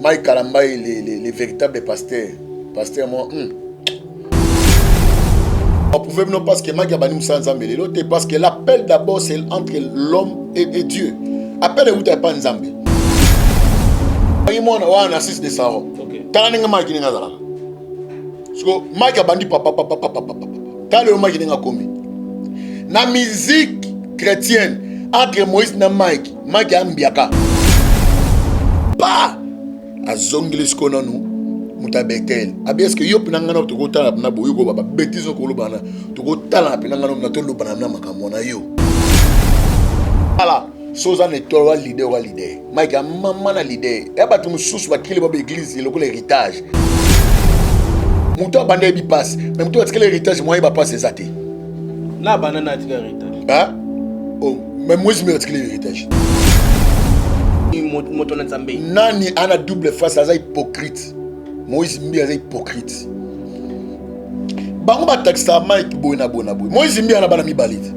Mike Kalamba les véritables pasteurs. Pasteur moi. On pouvait non parce que Mike Abani Moussa Nzambé. L'autre parce que l'appel d'abord c'est entre l'homme et Dieu. Appel où t'as pas Nzambé. Moi on assiste de ça. T'as n'enga Mike n'enga zala. So Mike Abani papa. T'as le Mike n'enga commis. Na musique chrétienne entre Moïse na Mike ambiaka. Pas à zongli skona nous mutabetel est-ce que yo pinanga na to tala na boyo ko baba betizo ko lobana to ko tala pinanga na to lobana na makamona yo ala soza ne to wa leader Mike mama na leader e ba tu mususu ba kile ba église le ko l'héritage muto bande bi passe mais muto atikele héritage moi ba passe ezate na banana atikele héritage hein oh mais moi je me atikele héritage Nani ana double face aza hypocrite. Moïse Mbi aza hypocrite. Bango ba taxa Mike bona. Moïse Mbi ana bana mibalite.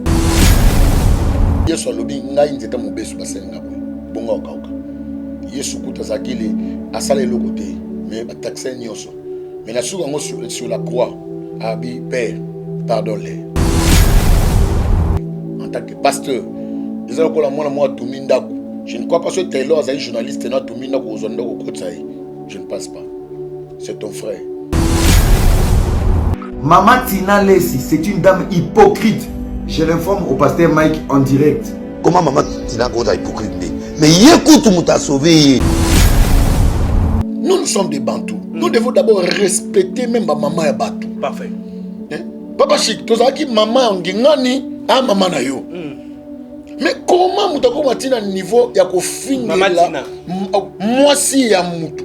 Yesu alobi ngai nzeta mobesu basenga boy. Bonga okauka. Yesu kuta zakile asala eloko te mais ba taxa nyoso. Mais la souga ngo sur la croix abi père pardonne-les. En tant que pasteur, déjà ko la moi tumindako. Je ne crois pas que Taylor est journaliste. Je ne pense pas. C'est ton frère. Maman Tina Lessi, c'est une dame hypocrite. Je l'informe au pasteur Mike en direct. Comment Maman Tina est hypocrite? Mais écoute, tu m'as sauvé. Nous sommes des Bantous. Nous devons d'abord respecter même ma maman et Bantou. Parfait. Papa Chic, tu sais que maman ngingani a maman na yo. Mais comment mutako matina niveau ya kofinga la moi si ya mutu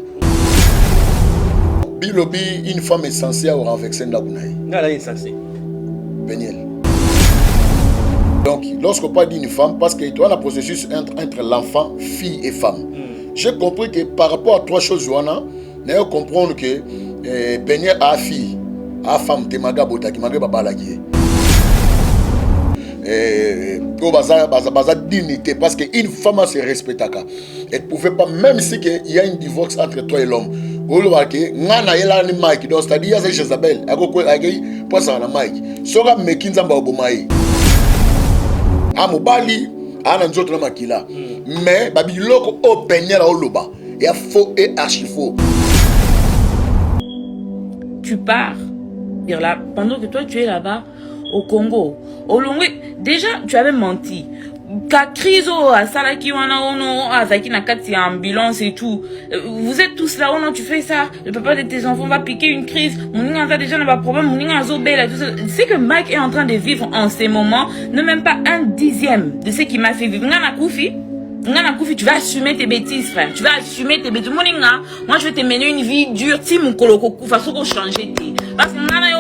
bilobi une femme est censée avoir vexé ndakunaï ngala est censée Beniel. Donc lorsqu'on parle d'une femme parce que tu as la processus entre l'enfant fille et femme. J'ai compris que par rapport à trois choses wana n'a comprendre que Beniel a fille a femme te maga bota ki maga baba la qui baza dignité parce qu'une femme se respecte. Elle ne pouvait pas, même si il y a une divorce entre toi et l'homme. Mike, donc c'est-à-dire c'est Jezabel. Pas ça na Mike. Sora mekinza mba obomayi. Amobali ana nzoto na makila. Mais babiloko openera oloba. Ya faux et archi faux. Tu pars. Là, pendant que toi tu es là-bas au Congo. Au Longwe, déjà tu avais menti. Ka crise à Salaki wana ono azaki na kati ambulance et tout. Vous êtes tous là, non tu fais ça. Le papa de tes enfants va piquer une crise. Moninga a déjà pas problème. Moninga zobela tout ça. C'est que Mike est en train de vivre en ces moments, ne même pas un dixième de ce qui m'a fait vivre. Ngana Koufi, tu vas assumer tes bêtises, frère. Tu vas assumer tes bêtises. Moninga, moi je vais te mener une vie dure. Si mon koloko koufa, faut qu'on change tes. Parce que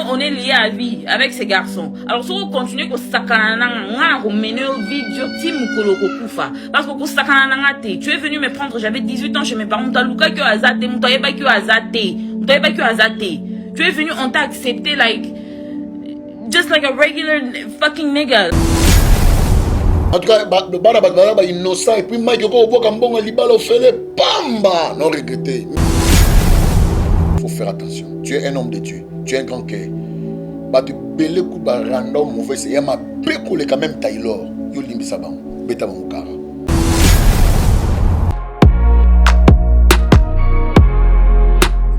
on est lié à vie avec ces garçons. Alors si on continue que sakana on mener une vie dure. Si mon koloko koufa, parce que sakana tu es venu me prendre. J'avais 18 ans chez mes parents. Taluka que azate, mutayeba que azate. Tu es venu, on t'a accepté like just like a regular fucking nigga. En tout cas, bana innocent et puis Mike ko boka mbongo libalo fele pamba non regretter. Faut faire attention. Tu es un homme de Dieu. Tu es un grand cœur. Batu bele ku ba random mauvais c'est ya ma peko le quand même Taylor. Yo limbisa bango. Beta mukara.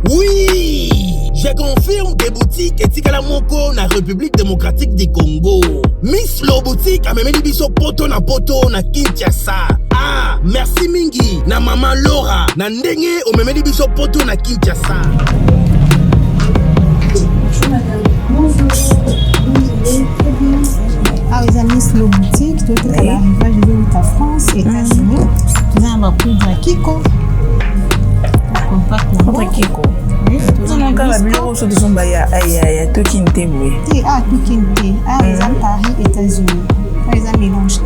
Oui, je confirme des boutiques et Tikala Moko na République démocratique du Congo. Miss Lo boutique a même biso poto na Kinshasa. Ah, merci mingi na maman Laura na ndenge o même biso poto na Kinshasa. Bonjour madame. Bonjour. Vous allez très bien. Ah, les amis, Miss Lo boutique, tout est à l'arrivage de la France, États-Unis. Nous avons un peu de Kiko. Contre Kiko. Non, quand la bureau sur son baya, aïe, tout qui n'était oui. Ah, tout qui n'était. Ah, les amis, Paris, États-Unis. Les amis, mélange.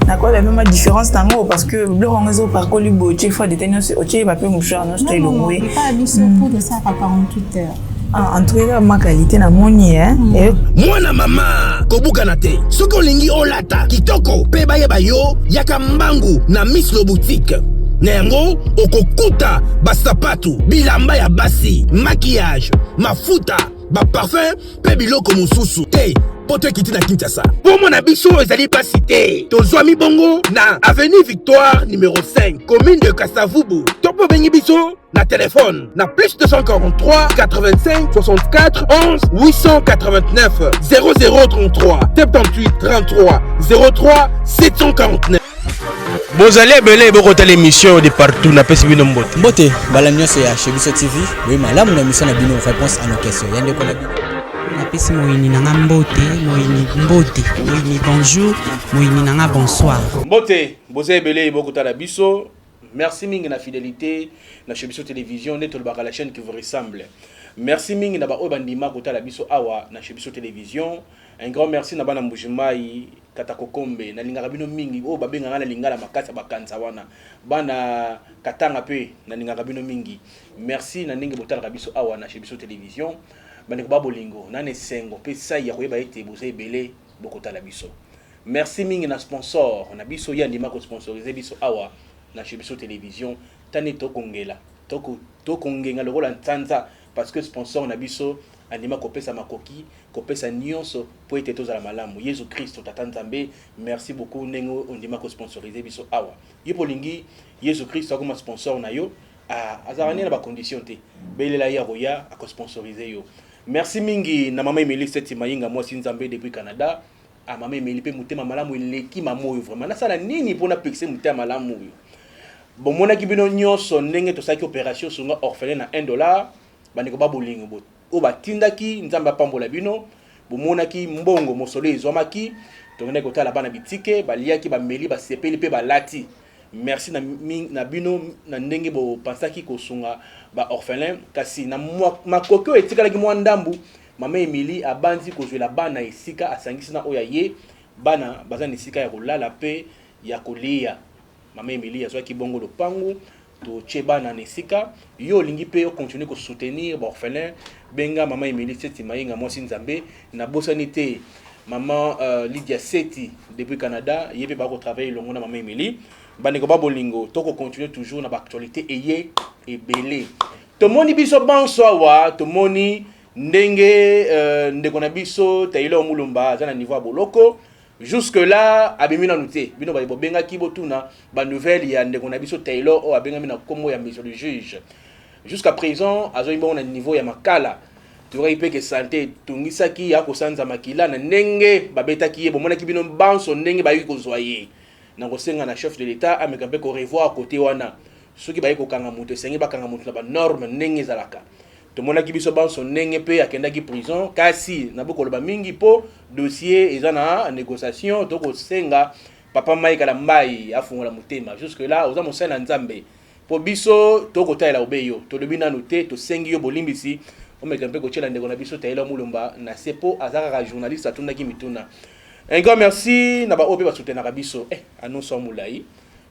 D'accord, la même différence tango parce que le réseau par colibo, tu fois détenir ce ok, va pas moucher non c'est le oui. Pas lui sur pour de ça par 48 heures. Ah, en tout cas, ma qualité na moni hein. Moi na maman, kobuka na te. Soko lingi olata, kitoko, pe baye bayo, yaka mbangu na Miss Lo boutique. na yango okokuta basapato bilamba ya basi maquillage mafuta baparfum mpe biloko mosusu te po tokiti na Kinshasa. Pomo na biso ezali pasi te. Tozwami bongo na avenue Victoire numéro 5 commune de Kasavubu. Topo bengi biso na téléphone na plus 243 85 64 11 889 0033 78 33 03 749. Bozali ebele bokota l'émission de partout na pesi bino mbote. Mbote bala nyonso ya Shebiso TV. Oui malamu na mission na bino réponse à nos questions. Yande ko na bino. Na pesi moyini nanga mbote, moyini bonjour, moyini nanga bonsoir. Mbote, boza ebele bokota la biso. Merci mingi na fidélité na Shebiso Télévision neto le la chaîne qui vous ressemble. Merci mingi na ba obandima kota la biso awa na Shebiso Télévision. Un grand merci na bana Mbujimai Katakokombe na lingaka bino mingi o babenga na lingala makasa bakanza wana bana katanga pe na lingaka bino mingi. Merci na ningi botala biso awa na Shebiso Télévision. Baneko babolingo na nesengo pe sa ya koyeba ete boza ebele bokota la biso. Merci mingi na sponsor na biso ya ndima ko sponsoriser biso awa na Shebiso Télévision tane tokongela tokongenga lokola ntanza parce que sponsor na biso andima kopesa makoki kopesa nyonso po ete tozala malamu Yesu Christ tata Nzambe. Merci beaucoup nengo ondima ko sponsoriser biso awa yipo lingi Yesu Christ akoma sponsor na yo azarani na ba condition te belela ya roya ako sponsoriser yo. Merci mingi na mama Emily Seti Mayinga moi Nzambe depuis Canada mama Emily pe mutema malamu eleki mamoyo vraiment nasala nini pona pexer mutema malamu yo. Bon mona kibino nyonso ndenge tosaki opération sunga orphelin na $1 bandeko babolingo bot o batindaki Nzambe apambola bino bomonaki mbongo mosolo ezwamaki tongene kotala bana bitike baliaki bameli basepeli pe balati. Merci na bino na ndenge bo pensaki kosunga ba orphelin kasi na makoko etikalaki mwa ndambu mama Emily abanzi kozwela bana esika asangisi na oya ye bana bazana esika ya kolala pe ya kolia. Mama Emily azwaki bongo lopangu to chebana nesika yo lingi pe yo continuer ko soutenir ba orphelin benga mama Emily Seti Mayinga moi Nzambe na bosani te maman Lydia Seti depuis Canada yebe ba ko travailler longo na mama Emily bandeko babolingo toko continuer toujours na ba actualité eye ebele to moni biso bonsoir wa to moni ndenge ndeko na biso Taylor Mulumba za na niveau ya boloko. Jusque là abimina nouté bino ba bobenga ki botuna ba nouvelle ya ndeko na biso Taylor o abenga mina kombo ya monsieur le juge. Jusqu'à présent azo imba na niveau ya makala turai pe ke santé tungisaki ya kosanza makila na ndenge babetaki ye bomona ki bino banso ndenge ba yiko zoyer na kosenga na chef de l'état ameka pe ko revoir côté wana soki ba yiko kanga mutu sengi ba kanga mutu na ba norme ndenge zalaka. Tomona ki biso banso ndenge pe akendaki prison kasi na boko loba mingi po dossier eza na négociation toko senga papa Mike Alambai afungola mutema. Jusque là oza mosana Nzambe po biso toko taela obeyo to lobi na noté to sengi yo bolimbisi omeka mpe ko tshela ndeko na biso Taylor Mulumba na sepo azaka journaliste atundaki mituna. Un grand merci na ba ope ba soutenaka biso annonce mulai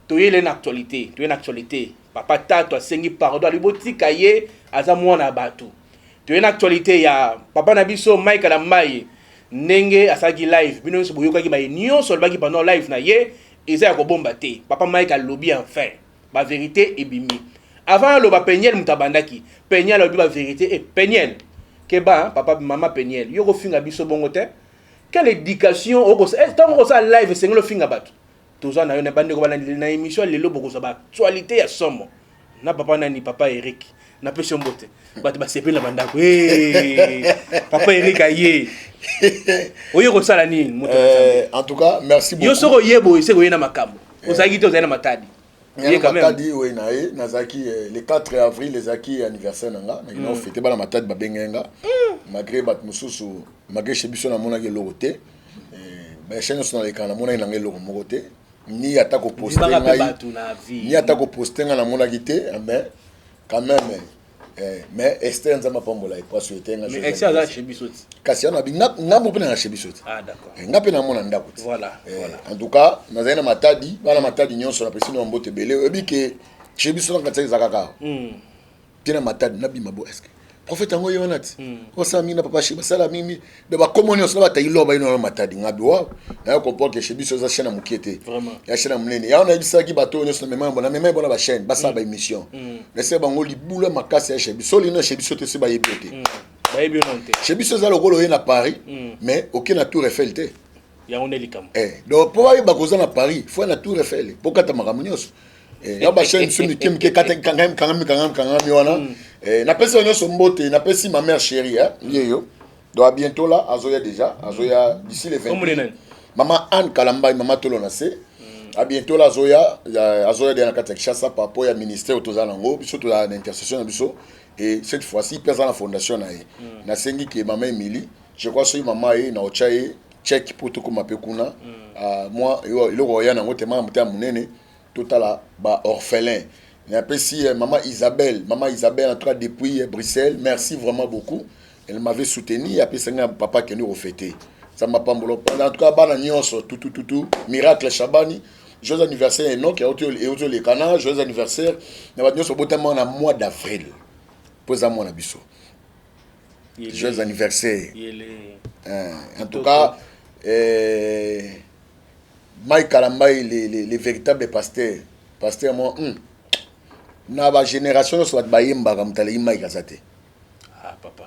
to yele na actualité to yele na actualité papa tato asengi pardon alibotika ye aza mwana batu to yele na actualité ya papa na biso Mike Alambai ndenge asaki live bino so boyokaki ba nyonso baki pendant live na ye eza ya kobomba te papa Mike alobi enfin ba vérité ebimi avant lo ba Peniel mutabandaki Peniel alobi ba vérité et Peniel keba papa mama Peniel yo ko finga biso bongo te quelle éducation oko tant ça live sengelo finga batu toza na yo na bande ko bana na émission lelo boko so ba actualité ya somo na papa nani papa Eric na pesho mbote batu ba sepela bandako papa Eric aye oyo ko sala nini moto en tout cas merci beaucoup yo soko yebo ise ko yena makambo osaki to zana matadi ye quand même matadi we na ye nazaki le 4 avril les aki anniversaire nanga na fêter bana matadi ba bengenga malgré bat mususu malgré chebiso na mona ke logote ba chaîne sur les canaux mona na ngelo mogote ni atako poster ngai ni atako poster na mona kité mais quand même mais Esther Nzama pambola pas souhaiter nga mais Esther za chebiso kasi na binga ngamo pena na chebiso d'accord ngape na mona ndako voilà en tout cas nazana matadi bana matadi nyonso na pesino mbote belé ebike chebiso na katsa zakaka tena matadi na bima bo est-ce prophète ango yonati o sa mina papa shi basala mimi de ba communion so ba tailo ba ino matadi ngabi wa na comprendre que chez biso za chaîne mukiete vraiment ya chaîne munene ya ona bisa ki bato nyo na memba bona ba chaîne basa ba émission laissez bango libula makasi ya chez biso lino chez biso te se ba yebiote ba yebionante chez biso za lokolo ye na Paris mais aucun tour Eiffel te ya on elikam donc pour ba koza na Paris faut na tour Eiffel pour kata makamunyoso ya ba chaîne sumi kimke kata kangam yona na pesi onyo sombote na pesi ma mère chérie yeyo doit bientôt là azoya déjà azoya d'ici les 20 maman Anne Kalamba maman tolo na se à bientôt là azoya de na kata Kinshasa par rapport à ministère autozalango biso to la intercession biso et cette fois-ci pesa la fondation na sengi ke maman Emily je crois que maman e na ochaye check pour tout comme apekuna moi il roya na ngotema muta munene total ba orphelin. Et après si maman Isabelle en tout cas depuis Bruxelles, merci vraiment beaucoup. Elle m'avait soutenu et après c'est un papa qui nous refêté. Ça m'a pas mbolo. En tout cas bana nyonso tout miracle Chabani. Joyeux anniversaire Enoch et auto les canards, joyeux anniversaire. Na ba nyonso botement na mois d'avril. Posa moi na biso. Joyeux anniversaire. En tout cas Mike Kalamba les véritables pasteurs. Pasteur moi na ba génération soit bayemba comme tali Mike Azate. Ah papa.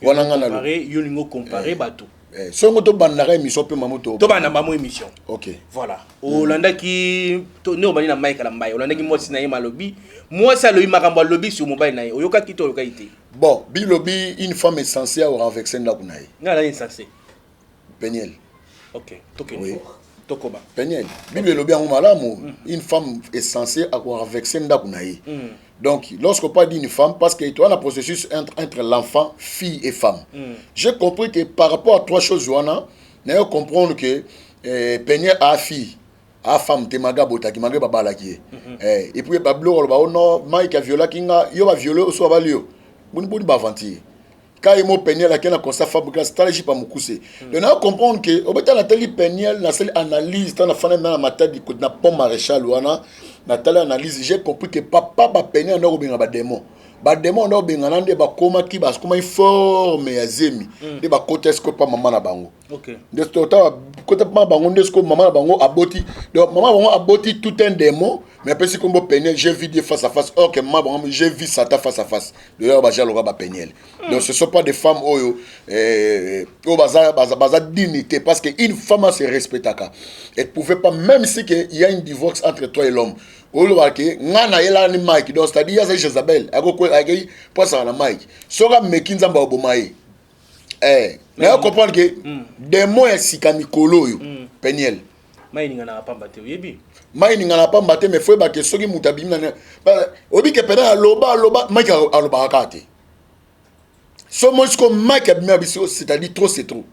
Wana ngana lo. Yo lingo comparer bato. Songo to bandara émission pe mamoto. To bana mamo émission. OK. Voilà. Olanda ki to ne obani na Mike Kalamba. Olanda ki moi sina yema lobby. Moi ça lo makambo lobby sur mobile na. Oyoka ki to yoka ité. Bon, bi lobby une femme essentielle au renverser ndakunaye. Ngala insensé. Peniel. OK. Toké. Oui. Tokoba. Peniel. Bible lobi en malamu, une femme est censée avoir vexé ndakunaye. Donc, lorsqu'on parle d'une femme, parce que tu as un processus entre l'enfant, fille et femme. J'ai compris que par rapport à trois choses, Joana, nous comprendre que Peniel a fille, a femme, te maga bota, qui maga baba la qui est. Et puis, Bablo, non, Mike a violé, il va violer au soir, il va avantir. Quand il m'a Peniel à quel constat fabriqué stratégie pas moukousé. Donc on comprendre que au betal Nathalie Peniel na seule analyse dans la fin de ma tête du côté na pont maréchal ouana Nathalie analyse j'ai compris que papa ba Peniel na obinga ba démon na obinga nande ba koma ki ba koma forme ya zemi de ba côté ce que pas maman na bango. OK. De ce temps côté pas bango de ce que maman na bango aboti donc maman bango aboti tout un démon mais après si comme Peniel j'ai vu des face à face or que maman bango j'ai vu Satan face à face d'ailleurs ba jalo ba Peniel. Donc ce sont pas des femmes au baza dignité parce que une femme se respecte. Elle pouvait pas même si il y a un divorce entre toi et l'homme. Ngana yela ni Mike donc c'est-à-dire c'est Jezabel akoko akei posa na Mike soka mekinza mba obomaye na comprendre que démon ya sikamikolo yo Peniel mai ninga na pamba te yebi mai ninga na pamba te mais faut ba ke soki mutabimi na obi ke pena loba Mike aloba akate so moi ko Mike abimi abiso c'est-à-dire trop c'est trop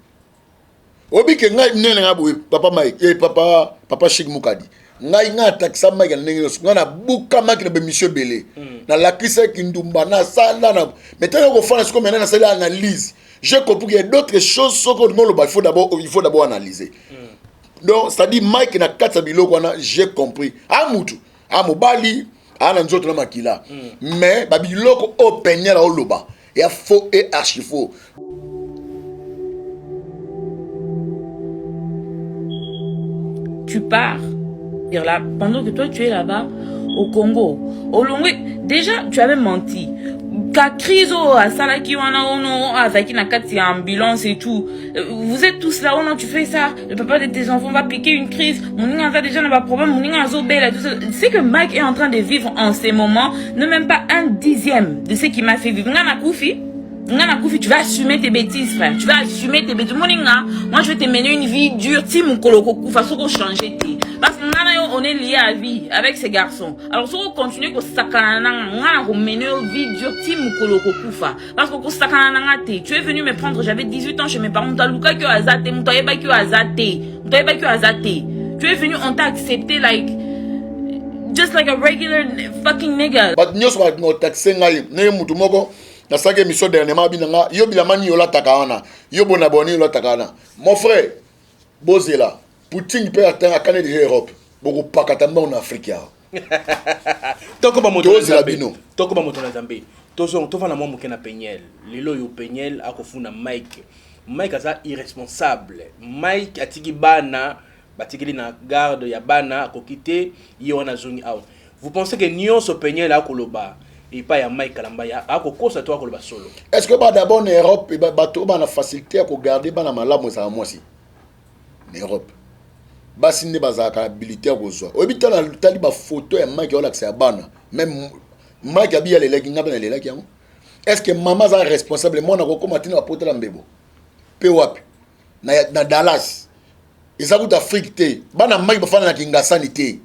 obi ke ngai nene ngabo papa Mike et papa Chic Mukadi ngai nga taxa Mike ndenge so ngana buka Mike na monsieur Belé na la kisa kindumba na sala na mais tant que fana ko maintenant na sala analyse j'ai compris qu'il y a d'autres choses so ko ngolo ba il faut d'abord analyser donc ça dit Mike na katsa biloko na j'ai compris amutu amobali ana nzoto na makila mais ba biloko o Peniel o loba ya faux et archi faux. Tu pars. Là, pendant que toi tu es là-bas au Congo, au Longwe, déjà tu avais menti. Ka krizo à Salaki wana ono azaki na kati ambulance et tout. Vous êtes tous là, oh non, tu fais ça. Le papa de tes enfants va piquer une crise. Moninga a déjà pas de problème. Moninga a zobel tout ça. C'est que Mike est en train de vivre en ces moments, ne même pas 1/10 de ce qui m'a fait vivre. Ngana Koufi, tu vas assumer tes bêtises, frère. Tu vas assumer tes bêtises. Moninga, moi je vais te mener une vie dure. Ti mukoloko kufa soko changer tes. Parce que on est lié à vie avec ces garçons. Alors si on continue que sakana on mener une vie dure ti mukoloko kufa. Parce que sakana tu es venu me prendre, j'avais 18 ans chez mes parents. Taluka ki azate, mutayeba ki azate. Tu es venu, on t'a accepté like just like a regular fucking nigga. But nyos wa no taxi ngai ne mutu moko na sake émission dernièrement binanga yo bilamani yo la takana yo bona boni yo la takana mon frère Bozela Poutine peut atteindre la Canada de l'Europe beaucoup pas katamba en Afrique Toko ba moto Tozi labino. Toko ba moto na Zambé. Tozo to fana mo mokena Peñel. Lelo yo Peñel akofuna Mike. Mike aza irresponsable. Mike atiki bana batikili na garde ya bana akokite yo na zone out. Vous pensez que nyonso Peñel akoloba et pas ya Mike Kalambaya akokosa to akoloba solo. Est-ce que d'abord en Europe et bato ba na facilité à garder bana malamu za mwasi. En Europe. Basi ne bazaka habilité à kozwa. Obita na tali ba photo ya Mike ola ksa bana. Même Mike abi ale leki ngaba na leki yango. Est-ce que maman za responsable moi na kokoma tina apota la mbebo. Pe wapi. Na Dallas. Ezaku d'Afrique te. Bana Mike bafana na Kingasani te.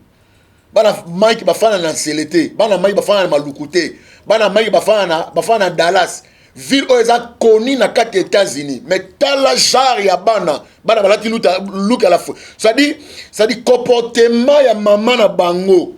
Bana Mike bafana na Selete. Bana Mike bafana na Malukute. Bana Mike bafana na Dallas. Ville où ils ont connu dans 4 États-Unis. Mais t'as la jarre ya bana. Bana balati look à la fois. Ça dit comportement ya maman na bango.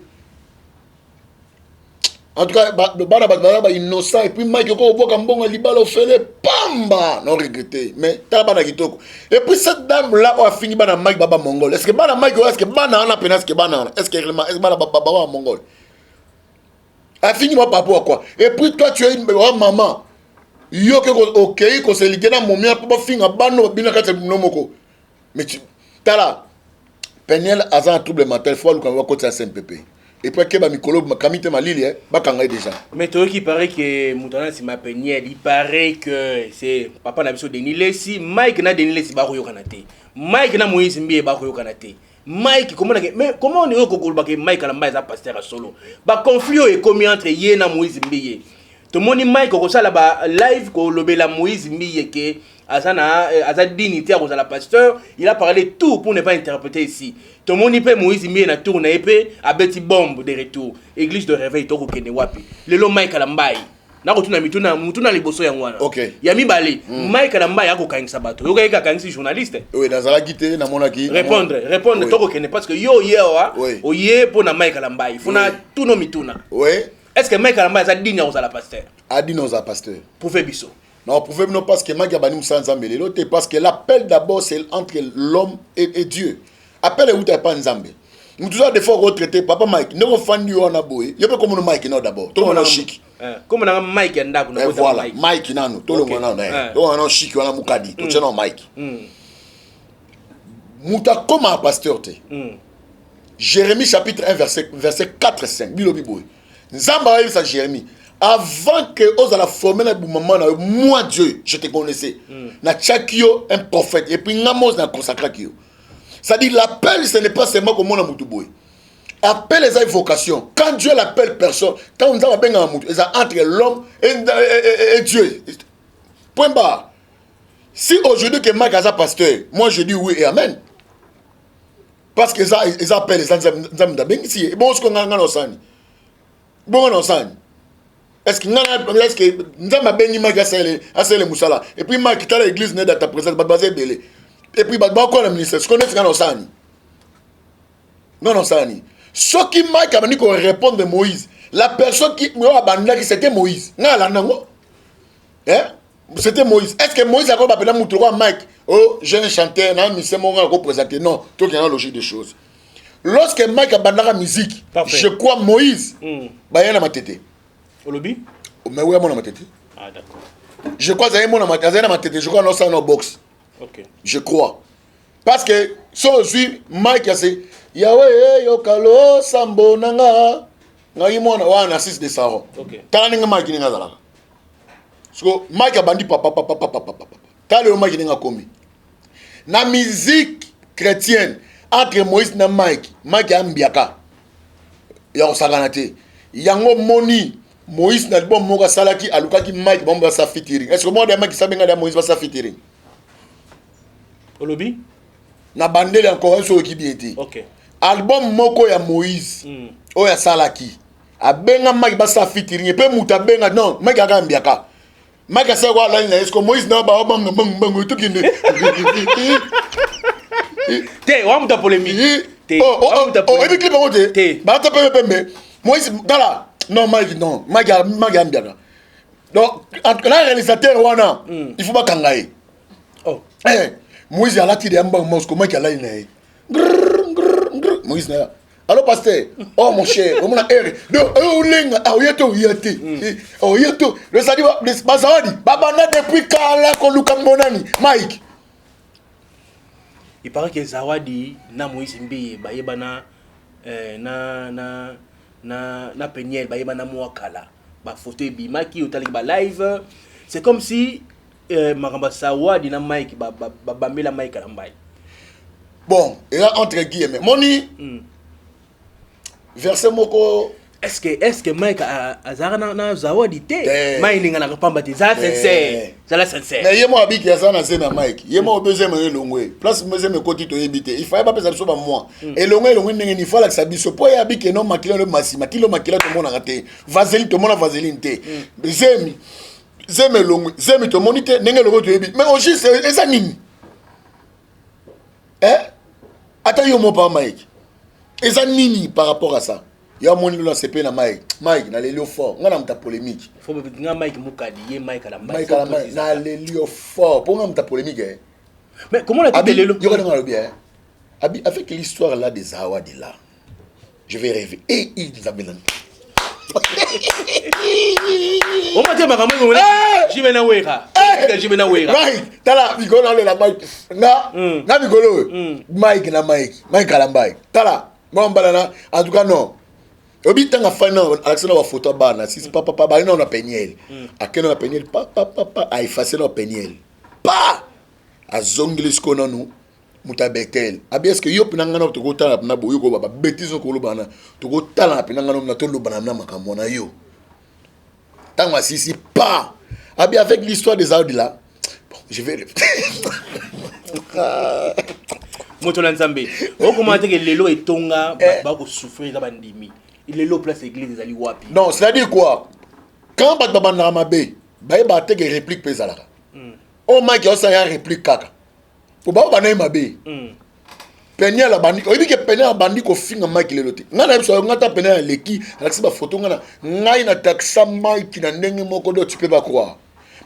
En tout cas, bana innocent. Et puis Mike yoko oboka mbongo libalo fele pamba. Non regretter. Mais t'as bana kitoko. Et puis cette dame là a fini bana Mike baba mongol. Est-ce que bana Mike est-ce que bana ana pena est-ce que bana est-ce que vraiment est-ce que bana baba mongol. A fini moi papa quoi. Et puis toi tu es une maman. Yo ke ok ko se ligena momia po finga bano bina kate nomoko mais tu tala Peñel a un trouble mental faut luka wa côté SNPP et puis que ba mikolo makamite malili ba kanga déjà mais toi qui paraît que Moutana si ma Peñel il paraît que c'est papa na biso Denis Lesi Mike na Denis Lesi ba ko yokana te Mike na Moïse Mbiye ba ko yokana te Mike comment mais comment on est ko kolba que Mike Kalamba est pasteur à solo ba conflit est commis entre ye na Moïse Mbiye. Tout le monde Mike ko sala ba live ko lobela Moïse Mbiye ke aza dignité à la pasteur, il a parlé tout pour ne pas interpréter ici. Tout le monde peut Moïse Mbiye na tourne épée a beti bombe de retour. Église de réveil to ko kene wapi. Lelo Mike Kalamba na ko tuna mutuna liboso ya ngwana. OK. Ya mibale Mike Kalamba ya ko kangisa bato. Yo ka kangisi journaliste. Oui, dans la guité na monaki. Répondre to ko kene parce que yo yewa oye pour na Mike Kalamba. Il faut na tout no mituna. Oui. Est-ce que Mike Kalamba est digne aux la pasteur? Digne aux pasteur. Prouvez biso. Non, prouvez non parce que Mike Abani Moussa Nzambe l'autre parce que l'appel d'abord c'est entre l'homme et Dieu. Appel est où t'as pas Nzambe. Nous toujours des fois retraité papa Mike, ne refandi on a boy. Yo peut comme nous Mike non d'abord. Tout le monde chic. Comme on a Mike ndako na voilà, Mike nano, tout le monde na. Donc on a chic, on a mukadi, tout ça non Mike. Mouta comme un pasteur te. Jérémie chapitre 1 verset 4 et 5. Bilobi boy. Nzamba a eu ça Jérémie. Avant que ose la former na maman moi Dieu, je te connaissais. Na Tchakio un prophète et puis ngamos na consacré kio. Ça dit l'appel ce n'est pas seulement comme on a mutu boy. Appel les vocation. Quand Dieu l'appelle personne, quand on a ben mutu, c'est entre l'homme et Dieu. Point barre. Si aujourd'hui que Mike a pasteur, moi je dis oui et amen. Parce que ça ils appellent les nzam da ben ici. Bon ce qu'on a dans sani. Bon non sani. Est-ce que nzam a ben Mike a sele musala et puis Mike ta l'église n'est dans ta présence ba basé belé. Et puis ba quoi le ministère, ce qu'on est dans sani. Non sani. Ce qui Mike a dit qu'on répond de Moïse. La personne qui m'a abandonné c'était Moïse. Ngala nango. Hein? C'était Moïse. Est-ce que Moïse a quoi appeler Moutoura Mike? Oh, jeune chanteur, non, mais c'est mon gars qui présenter. Non, tout est dans la logique des choses. Lorsque Mike a abandonné la musique, je crois Moïse, bah il y a ma tête. Au lobby? Mais où est mon ma tête? Ah d'accord. Je crois qu'il y a mon ma tête. Je crois dans nos box. OK. Je crois. Parce que si on suit Mike a dit Yahweh yokalo sambo nanga ngai mona wana 6 de Saron. OK. Tala Mike ni ngazala. So Mike a bandi papa. Tala le Mike ni ngakomi. Na musique chrétienne entre Moïse na Mike a mbiaka. Ya osaganate. Yango moni Moïse na bon moka salaki alukaki Mike bomba sa featuring. Est-ce que moi de Mike sabenga de Moïse va sa featuring? Au lobby? Na bandele encore sur qui bien été. OK. Album moko ya Moïse. Oya salaki. Abenga Mike ba sa featuring et pe muta benga non, Mike aga mbiaka. Mike sa kwa la est-ce que Moïse na ba bang tout kinde. Té, on muta polémique. Té. Oh, et puis clip on té. Ba ta pembe. Moïse dala. Non, Mike non. Mike mbiaka. Donc, entre la réalisateur wana, il faut pas kangaye. Oh. Moïse a la tire en bas Moscou, Mike a la ine. Moïse na. Allô, pasteur? Oh, mon cher, on a air. Oh, linga, oh, yato, yate. Oh, yato. Le sadi, Bazawadi, Babana depuis Kala, Koluka Monani, Mike. Il paraît que Zawadi, na Moïse Mbi, Bayebana, na Peniel, Bayebana Mouakala, ba photo Bimaki, ou Taliba live. C'est comme si Maramba Zawadi, na Mike, Bamela Mike à Mbaye. Bon, et là, entre guillemets, Moni, verset Moko. Est-ce que Mike a Zara Zawadi te? Mike n'a pas battu. Ça, c'est sincère. Mais il y a moi qui a ça dans Mike. Il y a moi besoin de l'ongwe. Place besoin de côté to éviter. Il fallait pas penser sur moi. Et l'ongwe il faut la que ça bisse. Pour y habiter que non makila le massima. Kilo makila tout le monde a raté. Vaseline tout le monde a vaseline te. Zemi l'ongwe. Zemi tout le monde te. N'engel le to éviter. Mais aussi c'est ça nini. Hein? Attends yo mon pas Mike. Et ça nini par rapport à ça. Il y a mon là c'est pas Mike. Mike na lelio fort. On a ta polémique. Faut que Mike Mukadi, Mike à la Mike na lelio fort. Pour on ta polémique. Mais comment la dit lelo? Yo connais le bien. Avec l'histoire là des Zawadi là. Je vais rêver. Et il Zabelane. On m'a dit ma maman Jimena Wera. Jimena Wera. Mike, tala bigolo la Mike. Na bigolo. Mike na Mike. Mike Kalambai. Tala. Moi balana en tout cas non. Obi tanga fana Alexandre wa photo bana si papa ba na Peniel. Akeno na Peniel papa a effacé na Peniel. Pa a zonglis kono nu muta betel. Abi est-ce que yo pinanga na to kota na boyo ko baba bêtise ko lo bana to kota na pinanga na to lo bana na makambo na yo. Tanga si pa. Abi avec l'histoire des Audi là. Bon, je vais Moto Nzambe. On commence que lelo et tonga ba ko souffrir da bandimi. Il est là place église des ali wapi. Non, c'est-à-dire quoi? Quand Baba Namabe, ba te que réplique pesala. Oh Mike yo ça y a réplique kaka. Pour ba bana mabe. Penia la bandi. O dit que penia bandi ko finga Mike le loté. Ngana biso ngata penia leki, avec ba photo ngana ngai na taxa Mike na ndenge moko do tu peux pas croire.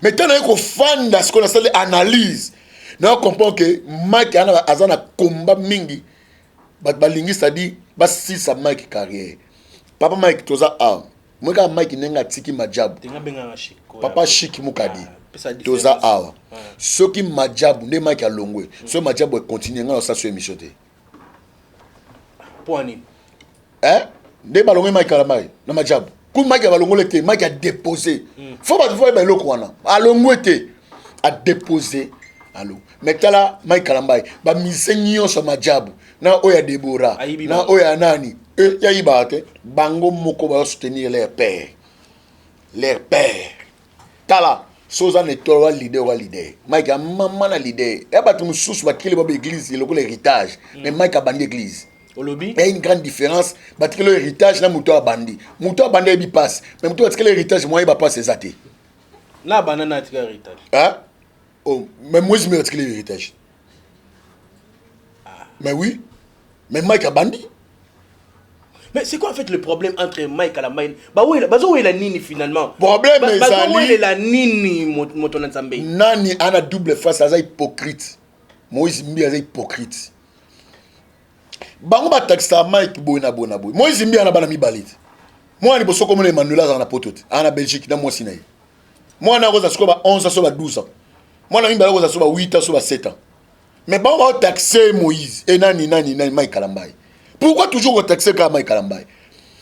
Mais tant ko fan da ce qu'on appelle analyse. Non comprend que Mike ana azana combat mingi. Ba lingi ça dit ba si sa Mike carrière. Papa Mike toza a. Mweka Mike nenga tiki majabu. Papa Chic Mukadi. Toza a. Ceux qui majabu ne Mike alongwe. Ce majabu continue nga ça sur émission té. Poani. Hein? De balongwe Mike alamai na majabu. Ku Mike balongwe té, Mike a déposé. Faut pas voir ba loko wana. Alongwe té a déposé. Allô. Mais tala Mike Kalambai ba misenyo so majabu. Na oya Deborah. Na oya nani. Ya ibate bango moko ba soutenir leur père. Leur père. Tala soza ne tolo leader. Mike a maman na leader. E ba tum sous ba kile ba église le l'héritage. Mais Mike a bandi église. Olobi. Il y a une grande différence. Ba kile l'héritage na muto a bandi. Muto a bandi bi passe. Mais muto a kile l'héritage moi il va pas ses athées. La banana tika héritage. Hein? Oh, mais moi je me retire l'héritage. Mais oui. Mais Mike a bandi. Mais c'est quoi en fait le problème entre Mike et la Maine? Bah oui, où est la nini finalement? Problème est ça. Où est la nini Moto Nzambe? Nani a double face, ça hypocrite. Moïse Mbi a hypocrite. Bango ba taxa Mike bona. Moïse Mbi ana bana mi balit. Moi ni boso comme Emmanuel za na potote. Ana Belgique na moi Sinaï. Moi na roza soba 11 soba 12 ans. Moi na mi bala roza soba 8 ans soba 7 ans. Mais bango ba taxer Moïse et nani Mike Kalambai. Pourquoi toujours taxer comme Mike Kalambai?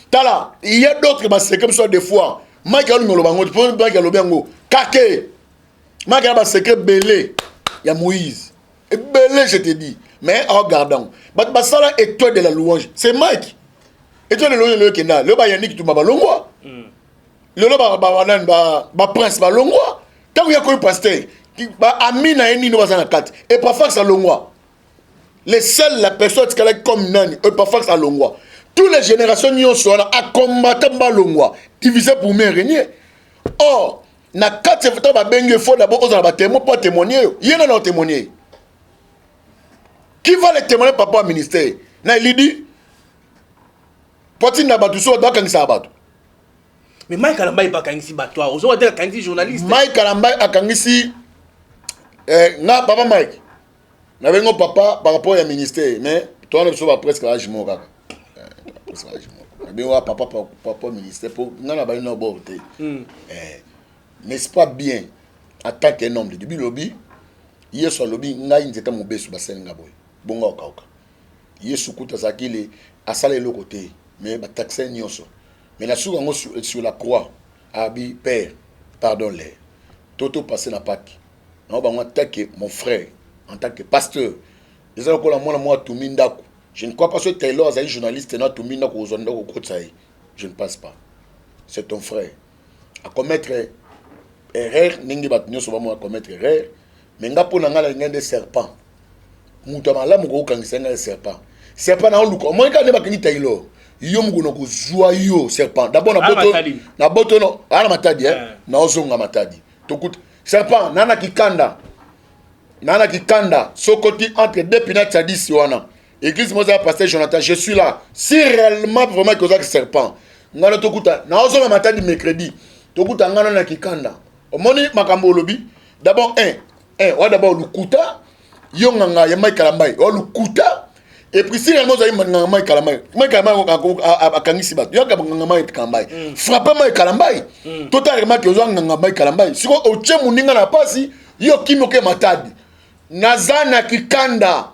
Tala, il y a d'autres qui comme ça des fois. Mike Kalambai lobango, pour Mike Lobango, kake. Mike Kalambai secret belé. Il y a Moïse. Et belé je te dis. Mais en regardant, bah ça là étoile de la louange, c'est Mike. Étoile de la louange le kenda, le ba yannick tu ba longwa. Le ba prince ba longwa. Tant il y a quoi pasteur qui ba amina eni no bazana 4 et parfois ça longwa. Les seules la personne qui est comme nani et parfois ça longwa. Toutes les générations n'y sont là à combattre ba longwa, divisé pour mieux régner. Or, na 4 fois ba bengue faut d'abord aux ba témoin pas témoigner. Yena na témoigner. Qui va les témoigner papa au ministère? Na il dit Potin na batu so doit kangisa batu. Mais Mike Kalambai pas kangisi batwa. Ozo wa dire kangisi journaliste. Mike Kalambai a kangisi na papa Mike. Na bengo papa par rapport au ministère mais toi ne so pas presque âge mon gars. papa ministère pour n'est-ce pas bien en tant qu'un homme de début lobby hier sur lobby ngai nzeta mobesu basenga boy bonga okauka hier sukuta zakile asala le côté mais ba taxer nyonso mais la sur la croix abi père pardon les toto passé na Pâques non ba moi attaquer mon frère en tant que pasteur les gens ko moi tumindako je ne crois pas que Taylor est journaliste na tumindako ozondako kotsaï je ne pense pas c'est ton frère à commettre erreur ningi bat nyonso ba moi commettre erreur mais nga pona nga la ngende serpent muta malamu ko kangisa nga serpent serpent na luko moi ka ne ba kingi Taylor yo mugono ko zwa yo serpent d'abord na boto no ana matadi na ozonga matadi tokuta serpent nana kikanda sokoti entre deux pinats tadis wana église moza pasteur Jonathan je suis là si réellement vraiment que ça serpent ngana tokuta na ozonga matadi mercredi tokuta ngana na kikanda omoni makambo lobi d'abord wa d'abord lukuta yo nganga ya Mike Kalambai o lukuta et puis si réellement ça nganga Mike Kalambai akangisi bat yo nganga Mike Kalambai frapper Mike Kalambai totalement que zo nganga Mike Kalambai siko oche muninga na pasi yo kimoke matadi nazana kikanda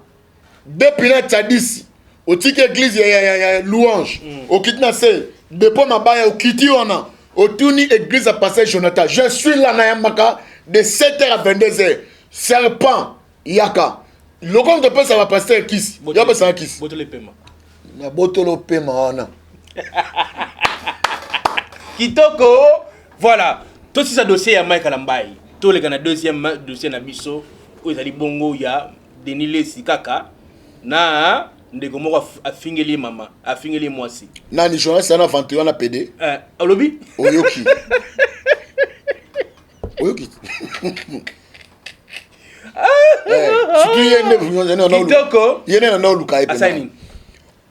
depuis na tadisi otike église ya louange okitna se depo mabaya okiti wana otuni église à passer Jonathan je suis là na yamaka de 7h à 22h serpent yaka le compte de paix ça va passer kisi ya pas ça kisi botolo pema na botolo pema wana kitoko voilà tout ça dossier ya Mike Kalambai tout le gana deuxième dossier na biso o ezali bongo ya Denis Lesi kaka na ndeko moko afingeli mama afingeli mwasi nani journaliste na aventure na PD alobi oyoki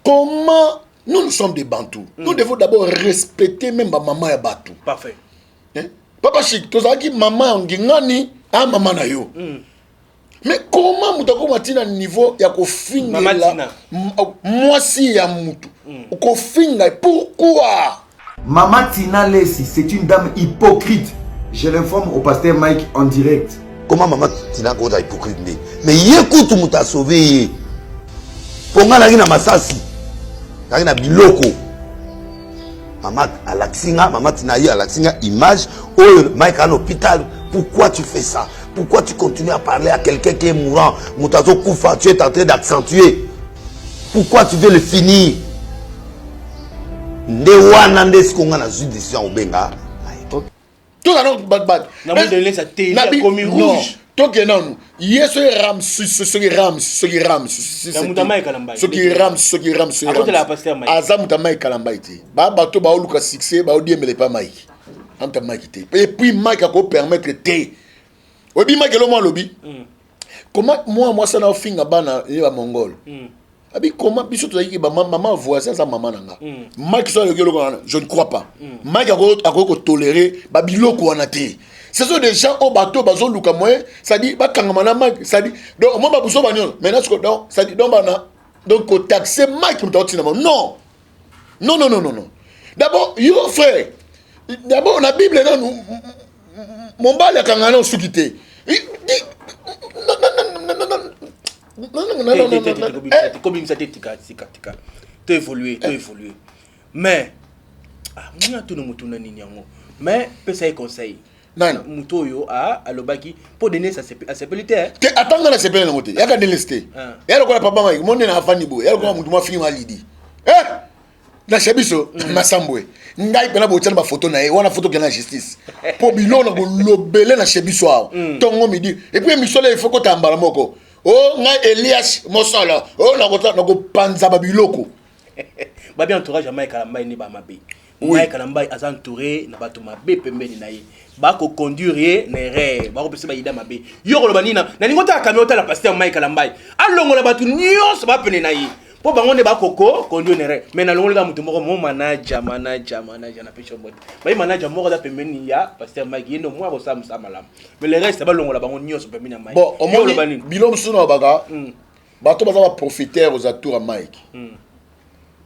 comment nous sommes des Bantous nous devons d'abord respecter même maman ya Batu parfait papa chic tozaki maman ngingani a maman na yo mais comment mutako matina niveau ya kofinga mwasi ya mutu kofinga pourquoi Maman Tina Lesi, c'est une dame hypocrite. Je l'informe au pasteur Mike en direct. Comment maman Tina Goda hypocrite? Mais écoute, tu t'as sauvé. Ponga la na masasi. Na biloko. Maman Alaxinga, maman Tina yi Alaxinga image au Mike en hôpital. Pourquoi tu fais ça? Pourquoi tu continues à parler à quelqu'un qui est mourant? Moutazo Koufa, tu es en train d'accentuer. Pourquoi tu veux le finir? Ndewana ndesko na décision obenga. Tout ça non bad. Na mo donner sa télé comme rouge. Tout que non. Hier ce ram ce qui ram. Na Mutama Kalambai. Ce qui ram. À côté la pasteur Mike. Aza Mutama Kalambai te. Ba bato ba oluka succès ba odi emele pas Mike. Anta Mike te. Et puis Mike a ko permettre te. Obi Mike lo mo lobi. Comment moi ça na finga bana ni ba mongol. Abi comment biso tozaki ba maman voisin sa maman nanga. Mike so je ne crois pas. Mike a ko tolérer ba biloko wana te. Ce sont des gens au bateau bazo luka moyen, ça dit ba kangama Mike, ça dit donc moi ba buso banyo. Maintenant donc ça dit donc bana donc au taxer Mike mutoti na non. Non. D'abord yo frère. D'abord la Bible non mon bal ya kangana osukité. Non. Comme ça tika. Tu évoluer. Mais moi tout nous tourne nini yango. Mais pesa y conseil. Non. Mutoyo a alobaki pour donner sa sécurité. Te attendre la sécurité na moté. Yaka délesté. Yaka ko papa mai monde na afani bo. Yaka ko mutu ma fini malidi. Na chebiso masambwe. Ngai pena bo tshana ba photo na ye. Wana photo ke na justice. Po bilona ko lobele na chebiso awo. Tongo midi. Et puis misole il faut ko tambala moko. Oh ngai Elias Mosala. Oh na ko panza ba biloko. Ba bien entourage à Mike Kalambai ni ba mabe. Mike Kalambai a entouré na bato mabe pembeni na ye. Ba ko conduire na erreur. Ba ko pesa ba ida mabe. Yo ko lobanina. Na ngota kamera la pasteur Mike Kalambai. Alongo la bato nyos ba pene na ye. Po bango ne ba koko conduire na erreur. Mais na longo la mutu moko mon manager na pecho mot. Ba manager moko da pembeni ya pasteur Mike yendo moi bo sam malam. Mais le reste ba longo la bango nyos pembeni na Mike. Bon, au moins bilom suna baga. Bato baza ba profiter aux atours à Mike.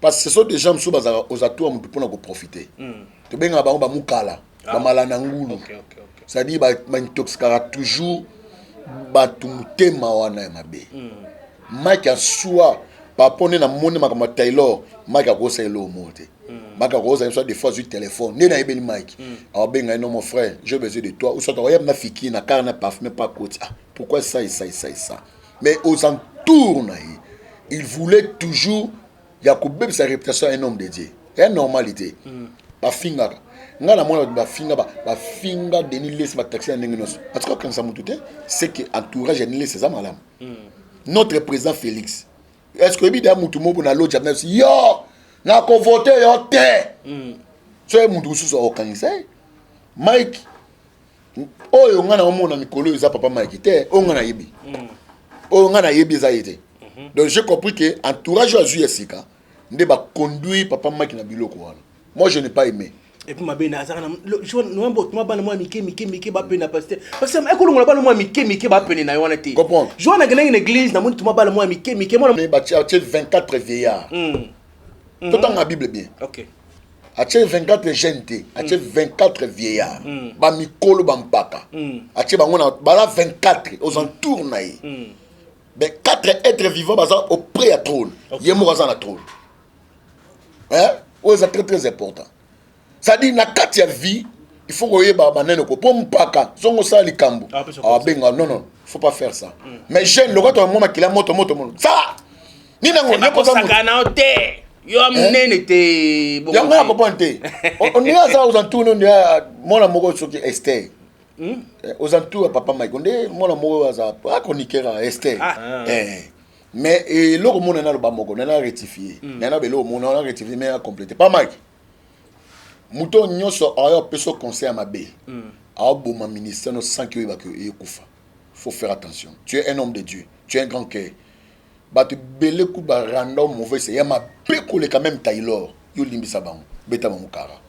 parce que ce sont des gens qui sont aux atours pour profiter. Tu bien à ba mukala, ba malana ngulu. C'est-à-dire ba intoxicera toujours ba tumute mawana mabe. Mike a soit par rapport à mon ma Taylor, Mike a gosé le monté. Mike a gosé soit des fois du téléphone. Né na ebeli Mike. Ah ben non mon frère, j'ai besoin de toi. Ou soit on y a ma fille na car na parfum pas côté. Pourquoi ça et ça et ça et ça. Mais aux entours il voulait toujours Yacoub sa réputation un homme de Dieu. C'est une normalité. Ba finga. Ngala mona ba finga ba finga Denis laisse ba taxi en ngenoso. Parce que quand ça mututé, c'est que entourage Denis laisse ça madame. Notre président Félix. Est-ce que bida mutu mo na l'autre jamais yo na ko voter yo te. So mutu so organiser. Mike oyo ngana omona mikolo za papa Mike te, o ngana yebi. O ngana yebi za yete. Donc j'ai compris que entourage à Zuyesika ne va conduire papa Mike na biloko wana. Moi je n'ai pas aimé. Et puis ma belle na zana je no mbo tuma bana moi mike ba pe na pasteur parce que e ko longola bana moi mike ba pe na yona te. Comprends? Je na gana une église na mon tuma bana moi mike moi ba tu 24 vieillards. Tout dans la Bible bien. OK. Ache 24 gente, ache 24 vieillards. Ba mikolo ba mpaka. Ache ba ngona ba 24 aux entours na yi. Ben 4 êtres vivants bazar auprès à trône. Yemo bazar na trône. Hein? C'est très très important. Ça dit na kati ya vie, il faut que ba banene ko pour mpaka, songo sa likambo. Ah benga non, faut pas faire ça. Mais jeune le gars toi moi qui la moto. Ça. Ni nango ne ko ça. Sakana te. Yo amnene te. Ya ngana ko ponte. On est à aux entours on est mon amour sur Esther. Aux entours papa Mike on est mon amour à chroniqueur Esther. Mais le monde n'a pas moko, n'a rectifié. N'a pas le monde n'a rectifié mais a complété. Pas Mike. Mouton nyonso ayo peso conseil à ma bé. A bon ma ministère no sans que va que ekufa. Faut faire attention. Tu es un homme de Dieu. Tu es un grand cœur. Ba te belé ku ba random mauvais c'est ya ma pe ko le quand même Taylor. Yo limbisa bango. Beta mukara.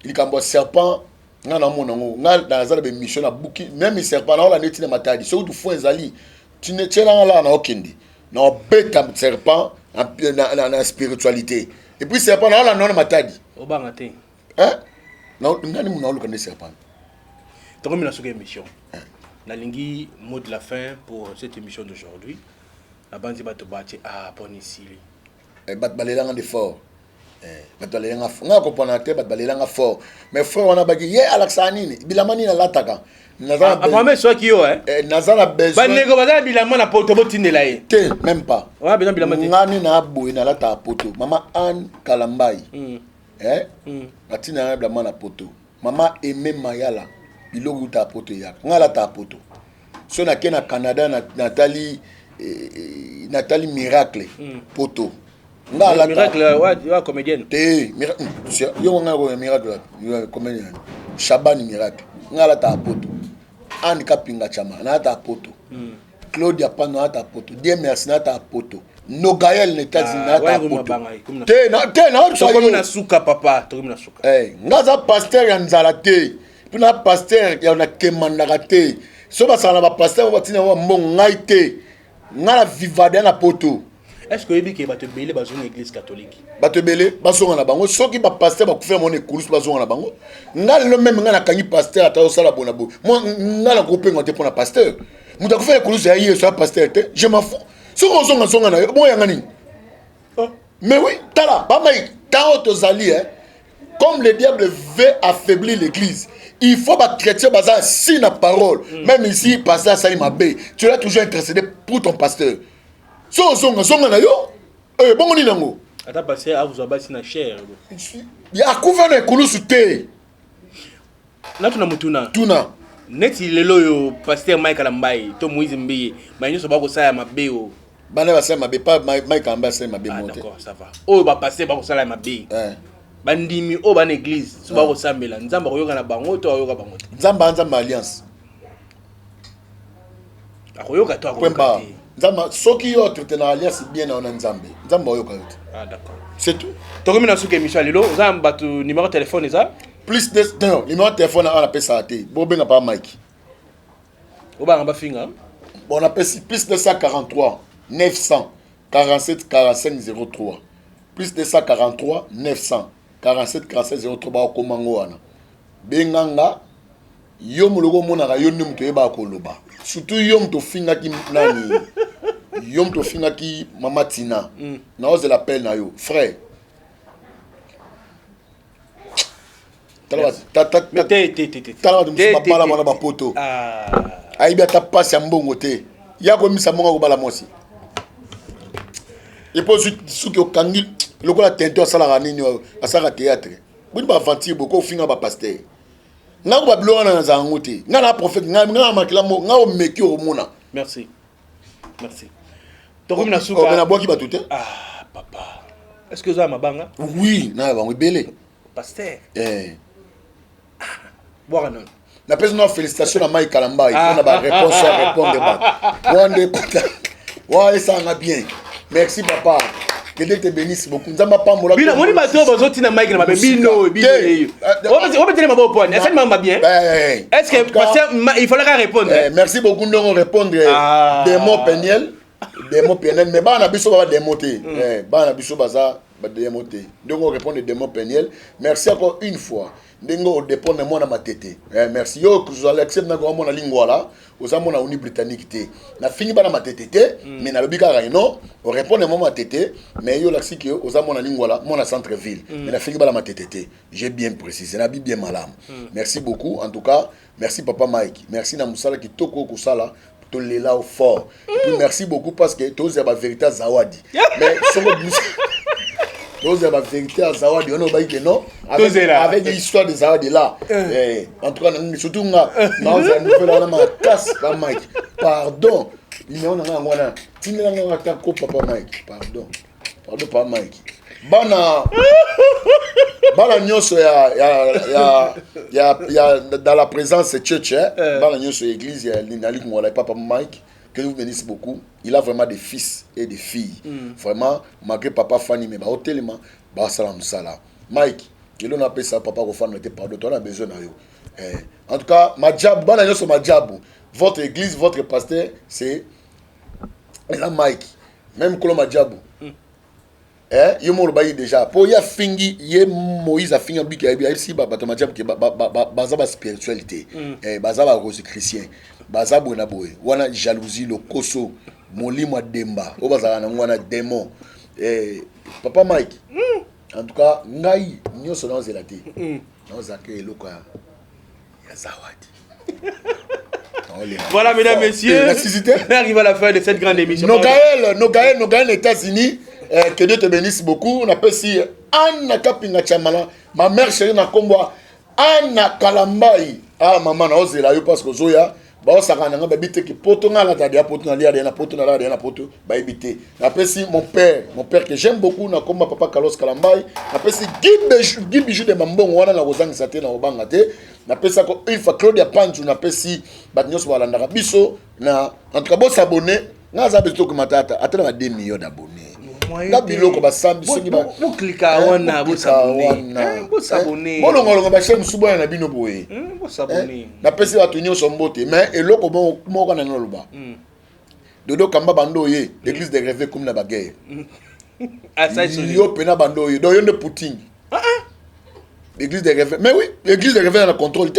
Il kambo serpent ngana mona ngo ngal dans za be mission na buki même serpent na la neti na matadi. So du fo ezali. Tu ne tiens là na okindi. Na beta serpent en spiritualité. Et puis serpent na la non matadi. Obangate. Hein? Non, ngani muna oluka ne serpent. Tokomi na soka émission. Na lingi mot de la fin pour cette émission d'aujourd'hui. La bande bato bati a ponisili. Bat balelanga de fort. Bat balelanga nga comprendre te bat balelanga fort. Mais frère on a bagi ye Alexanine, bilamani na lataka. Nazana avant so ki yo nazana besoin. Ba nego bazala bilamana poto botindela ye. Te même pas. On a besoin bilamana. Ngani na boy na lata poto. Mama Anne Kalambai. Atina na mana poto. Mama Aimé Mayala. Biloko ta poto ya. Ngala ta poto. So na kena Canada na Nathalie Miracle poto. Ngala Miracle wa comédienne. Te yo ngalo Miracle comédienne. Shabani Miracle. Ngala ta poto. Anne Kapinga Chama na ta poto. Claudia Pano na ta poto. Dieu merci na ta poto. No Gaël n'était na ta poto. Te na so comme na suka papa, to comme na suka. Ngaza pasteur ya nzala te. Puis na pasteur ya na kemandaka te. So ba sala ba pasteur ba tina wa mbongai te. Ngala vivade na poto. Est-ce que ebi ke ba te belé ba zone église catholique? Ba te belé ba songa na bango soki ba pasteur ba kufa mon écoute ba songa na bango. Ngala le même ngala kanyi pasteur ata sala bona bo. Moi ngala groupe ngote pour na pasteur. Muta kufa écoute ya hier so pasteur te. Je m'en fous. Songa songa na bon yanga nini? Mais oui, tala ba mai ta tozali comme le diable veut affaiblir l'église. Il faut que les chrétiens basent sur la parole. Même ici, pasteur Salim Abbé, tu dois toujours intercéder pour ton pasteur. Son na yo. Bon ni nango. Ata pasteur a vous abasi na cher. Ya kufa na kulusu te. Na tuna mutuna. Tuna. Neti lelo yo pasteur Mike Alambai, to Moïse Mbiye, ba nyoso ba ko sa ya mabe o. Bana ba sa mabe pas Mike Alambai sa mabe monte. D'accord, ça va. Oh ba pasteur ba ko sa la mabe. Bandimi o ban église so ba ko sambela nzamba ko yoka na bango to yoka bango nzamba alliance akoyoka to akoyoka nzamba soki yo traité na alliance bien na nzambe nzamba yoka yote. D'accord, c'est tout. Tokomi na suka émission lelo nzamba tu numéro téléphone eza plus de non numéro téléphone on appelle ça té bo benga pas Mike o ba ngamba finga on appelle plus 243 900 47 45 03 plus 243 900 47 47 03 ba komango wana benganga yo muloko monaka yo ndi mutu yeba koloba surtout yo mutu fingaki nani yo mutu fingaki mama Tina na ose l'appel na yo frère tala ba ba poto aibi ata passe ya mbongo te ya ko misa monga ko bala mosi et puis suki okangi lokola tento asala nini asala théâtre buni ba aventure beaucoup finga ba pasteur nga ko ba bilo na zango te nga na prophète nga makila mo nga o meki o mona merci to comme na suka na boki ba tout papa est-ce que ça mabanga oui na ba ngibele pasteur boire non la personne félicitations à Mike Kalamba il faut na réponse à répondre ba wande kota wa ça nga bien merci papa que Dieu te bénisse beaucoup nzamba pa mola bino moni bato bazoti na Mike na bino on va te mabo point est-ce que mama bien est-ce que pasteur il fallait répondre merci beaucoup ndongo répondre des mots Peniel mais bana biso ba des mots te bana biso baza ba des mots te ndongo répondre des mots Peniel merci encore une fois ndingo dépendre moi na matete merci yo que vous allez accepter na moi na lingua là aux amons na uni britannique té na fini bana matete té mais na lobika raino on répond moi matete mais yo la que aux amons na lingua là moi na centre ville mais na fini bana matete té j'ai bien précisé na bien malam merci beaucoup en tout cas merci papa Mike merci na musala ki toko ko sala to lela au fort et puis merci beaucoup parce que tous ya ba vérité zawadi mais songo Tous la vérité à Zawadi, on a dit non. Avec l'histoire de Zawadi là. En tout cas, surtout, on a casse, pas Mike. Pardon. Mais on a papa Mike. Pardon, pas Mike. Bana nyoso ya dans la présence de church, bana nyoso église, il y a papa Mike. Que vous bénisse beaucoup. Il a vraiment des fils et des filles. Vraiment, malgré papa Fanny, mais tellement, salam sala. Mike, il a appelé ça papa Rofan, n'était pas d'autre, on a besoin de vous. En tout cas, ma job, votre église, votre pasteur, c'est là Mike. Même que ma job. Il m'a déjà. Pour y a fingi, Moïse a fini en bique, il y a ici, ma job qui est spiritualité, bazaba rose chrétien. Baza bona boy wana jalousie le koso molimo demba o bazala na ngwana démon papa Mike en tout cas ngai nyoso na zelati na zake eloko ya zawadi. Voilà mesdames messieurs, on arrive à la fin de cette grande émission. Nogaël États-Unis, que Dieu te bénisse beaucoup. On appelle si Anna Kapinga Chamala, ma mère chérie na kombo Anna Kalambai. Ah maman na ozela yo parce que zoya ba osaka na ngaba bité ki poto ngala ta dia poto na lia na poto na la dia na poto ba ebité. Na pesi mon père que j'aime beaucoup na komba papa Carlos Kalambai. Na pesi Guy Bijou de Mambongo wana na kozanga saté na obanga te. Na pesa ko une fois Claudia Panju na pesi ba nyos wala ndaka biso na en tout cas bo s'abonner na za beto ko matata atana ba 2 millions d'abonnés. Na biloko ba sambi soki ba bo klika wana bo s'abonner. Bo s'abonner. Bo longo ba chem subo na bino boye. Bo s'abonner. Na pesi ba tunyo sombote mais eloko bo moko na noloba. Dodo kamba bando ye l'église des rêves comme na ba guerre. Yo pena bando ye do yonde Poutine. L'église des rêves. Mais oui, l'église des rêves a le contrôle.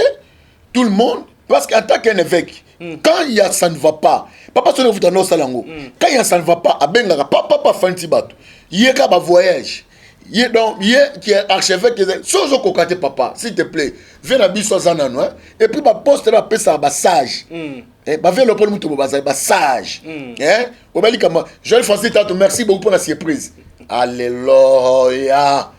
Tout le monde, parce qu'attaque un évêque, quand il y a ça ne va pas, papa sonne vous dans salango. Quand il y a ça ne va pas, à Benga, papa fantibato. Il y a un voyage. Il y a donc qui est archevêque qui est sans aucun papa, s'il te plaît, viens à Bisso Zanano et puis ma poste là passe à sage. Bah viens le prendre muto ba sage. Au bali comme Joël Francis Tato, merci beaucoup pour la surprise. Alléluia.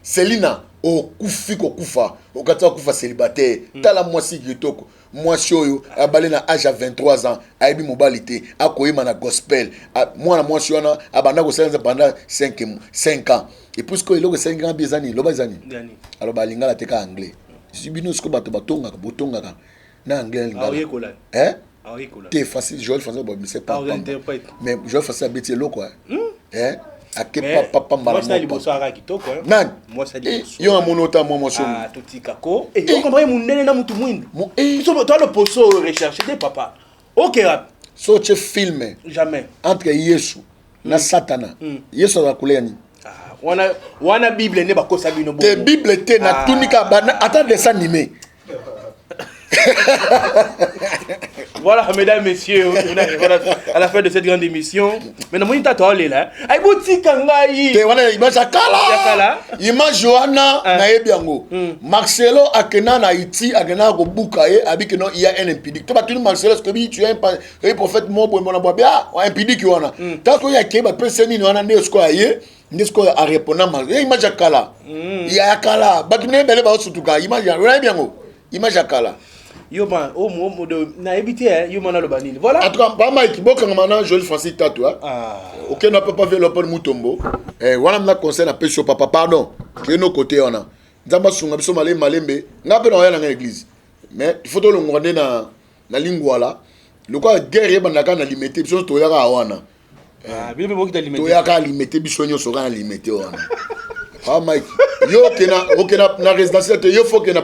Célina okufi kokufa okata kufa célibataire tala mwasi kitoko mwasi oyo abale na âge à 23 ans aibi mobilité akoyima na gospel mwana mwasi wana abanda ko senza pendant 5 ans et puisque il a 5 ans bizani loba zani alors balinga la teka anglais sibino sko bato batonga botonga na anglais lingala t'es facile Joël François bon c'est pas mais Joël François bêtier lo quoi akepa papa mbala moi liboso ara kitoko nan moi ça liboso yo amonota moi moso toti kako et on comprend munene na mutu mwinde so toi le poso rechercher des papa OK rap so tu filmes jamais entre Yesu na Satana Yesu va couler ni wana Bible ne bako sabino te Bible te na tunika bana attends dessin animé. Voilà, mesdames, messieurs, on arrive à la fin de cette grande émission. Maintenant, moi, je là. Aïe, boutique, kangai. Te wana image akala. Image Johanna na ebiango. Marcelo akena na Haïti, akena ko bukaye, abiki non il y a un impidique. Tu vas tout Marcelo ce que tu es un prophète mobo mon abobe ah, impidique wana. Tant que ya ke ba peseni no wana ndesko aye, ndesko a répondre Marcelo. Image akala. Il y a akala. Bakine bele ba osutuka image ya ebiango. Image akala. Yo man, na évité yo man le banil. Voilà. En tout cas, pas Mike, boka ngana Joël Francis Tatou. OK, n'a pas vu l'open Mutombo. Voilà na conseil na pêche papa pardon. Que nos côtés on a. Nzamba sunga biso malembe. Ngape na ya na l'église. Mais il faut to le ngwande na lingua là. Le quoi guerre bandaka na limité biso to yaka wana. Bible boki da limité. To yaka limité biso nyo so na limité wana. Ah Mike, yo kena na résidentiel yo faut que na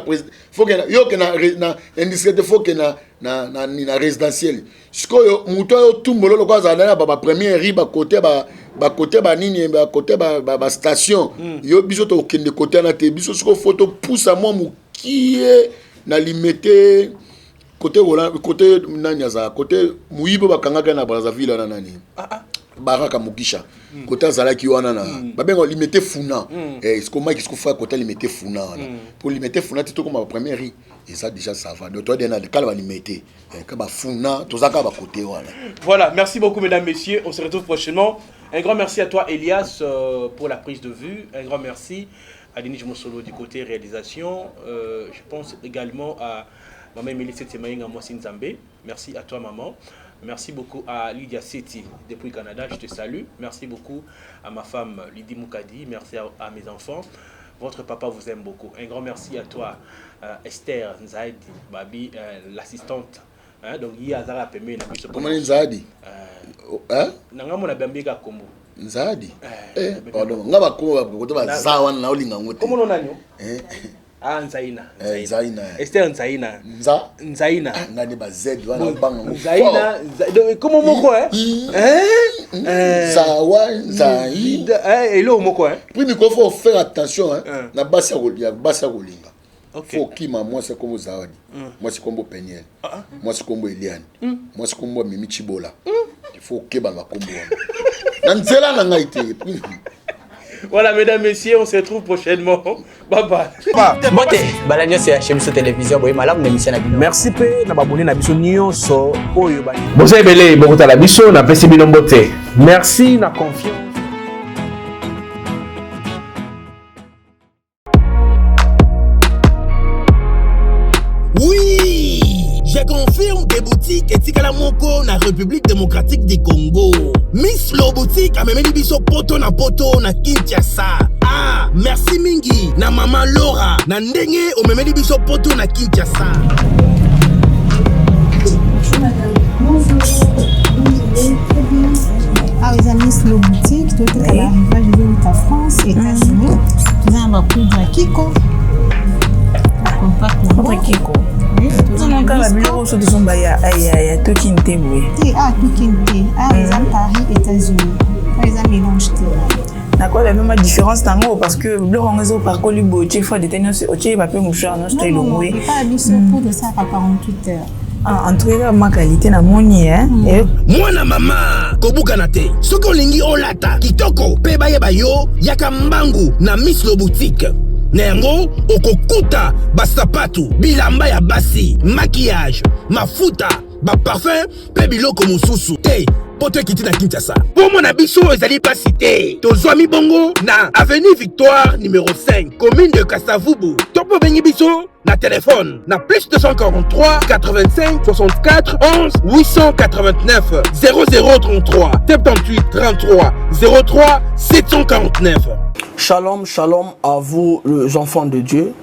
indiscret faut que na résidentiel. Siko yo muto yo tumbolo lo kwa za na ba première riba côté ba nini ba côté ba station. Yo biso to kende côté na te biso siko photo pousse moi mukie na limité côté nanyaza côté muibo bakangaka na Brazzaville na nani. Baraka Mukisha côté Zalaki wana na babengo limité funa est-ce que Mike est-ce qu'on fait côté limité funa pour limiter funa tu comme première et ça déjà ça va de toi de calme limité que ba funa to zaka ba côté wana. Voilà, merci beaucoup mesdames messieurs, on se retrouve prochainement. Un grand merci à toi Elias pour la prise de vue, un grand merci à Denis Mosolo du côté réalisation, je pense également à maman Mélissa Temaïnga Mossine Zambé. Merci à toi maman. Merci beaucoup à Lydia Seti depuis Canada, je te salue. Merci beaucoup à ma femme Lydie Moukadi. Merci à mes enfants. Votre papa vous aime beaucoup. Un grand merci à toi Esther Nzaidi, Babi, l'assistante. Donc il y a Zara Pemé. Comment Nzaidi? Nangamona Bambika Kombo. Nzaidi? Pardon. Ngaba Kombo ko to ba zawana na olinga ngote. Comment on a nyo? Ah Nzaina. Nzaina. Esther Nzaina. Nzaina. Ngani ba Z wana banga. Nzaina. Comment moko Zawa Nzaida. Hello moko Puis il faut faire attention na basa kolinga. Faut qui moi c'est comme Zawadi. Moi c'est comme Peniel. Moi c'est comme Eliane. Moi c'est comme Mimi Chibola. Il faut que banga kombo. Nanzela na ngaite. Voilà, mesdames, messieurs, on se retrouve prochainement. Bye bye. Merci pe na babone na biso nyonso oyo bani. Boza ebele bokota la biso na pesi bino mbote. Merci na confiance. Oui, je confirme des boutiques et Tikala Moko na République démocratique du Congo. Miss Lo Boutique a même biso poto na Kinshasa. Ah, merci mingi na maman Laura na ndenge o même biso poto na Kinshasa. Bonjour madame. Bonjour. Très bien. Ah, les amis Miss Lo Boutique, tout est à l'arrivage de la France, États-Unis. Nous avons un poudre Kiko. Poudre Kiko. Non, quand la bureau sur son baya, aïe, tout qui n'était oui. Ah, tout qui n'était. Ah, les amis Paris, États-Unis. Les amis mélange. D'accord, la même différence dans l'eau parce que le réseau par quoi lui botter fois des tenants, ok, va pas mouchard, non, c'est le mot. Non, pas habitué pour de ça par 48 heures. En tout cas, ma qualité na moni hein. Moi na mama kobukana te. Soko lingi olata kitoko pe baye bayo yaka mbangu na Miss Lo Boutique. Nengo okokuta basapatu bilamba ya basi, maquillage, mafuta, ba parfum pe biloko mususu. Hey, poto kiti na Kinshasa. Pour mon abiso ezali pas cité. Tozwami bongo na avenue Victoire numéro 5, commune de Kasavubu. Topo bengi biso na téléphone na plus 243 85 64 11 889 0033 78 33 03 749. Shalom, shalom à vous les enfants de Dieu.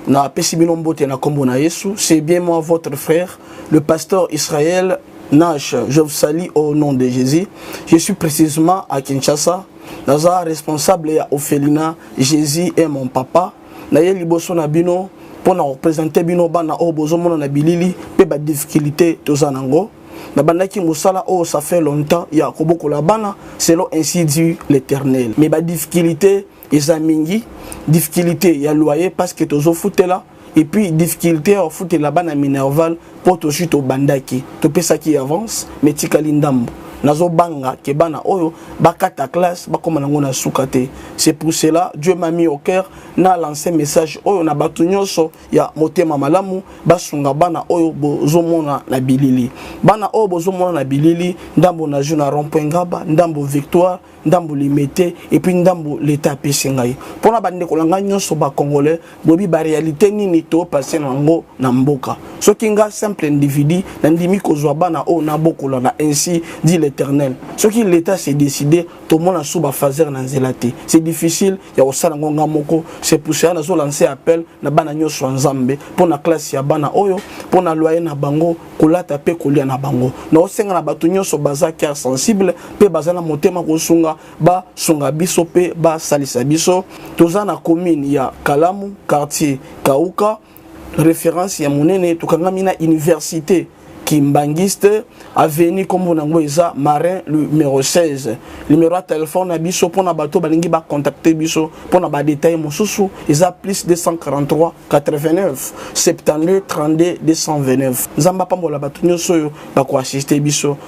Na Pesibilombote na Kombo na Yesu, c'est bien moi votre frère, le pasteur Israël Nash. Je vous salue au nom de Jésus. Je suis précisément à Kinshasa. Naza responsable ya Ophelina, Jésus est mon papa. Na ye liboso na bino pour na représenter bino bana o bozomo na bilili pe ba difficulté tozanango. Na bandaki musala oh ça fait longtemps ya koboko la bana selon ainsi dit l'Éternel. Mais ba difficulté eza mingi difficulté ya loyer parce que tozo futela et puis difficulté au futela bana minerval pour to chute au bandaki to pesa qui avance mais tikali ndambo nazo banga ke bana oyo bakata classe bakoma nango na sukate. C'est pour cela Dieu m'a mis au cœur na lancé message oyo na batu nyonso ya motema malamu basunga bana oyo bozomona na bilili, bana oyo bozomona na bilili ndambo na juna rond-point Ngaba, ndambo Victoire, ndambo Limité et puis ndambo l'état pesengai pona bande kolanga nyonso ba congolais bobi ba réalité nini to passer nango na mboka soki nga simple individu na ndimi kozwa bana oyo na bokola na ainsi dit l'Éternel. Ce qui l'État s'est décidé, tout le monde a sous fazer na zelati. C'est difficile, ya osala ngonga moko. C'est pour ça na zo lancer appel na bana nyoso nzambe pour na classe ya bana oyo, pour na loyer na bango, kolata pe kolia na bango. Na osenga na batu nyoso baza cœur sensible, pe baza na motema ko sunga ba sunga biso pe ba salisa biso. Toza na commune ya Kalamu, quartier Kauka, référence ya monene tukanga na université Kimbangiste, avenue comme on a Marin numéro 16. Numéro de téléphone biso pour na bateau balingi ba contacter biso pour na ba détail mosusu isa plus 243 89 72 32 229. Zamba pambola bato nyoso ba ko assister biso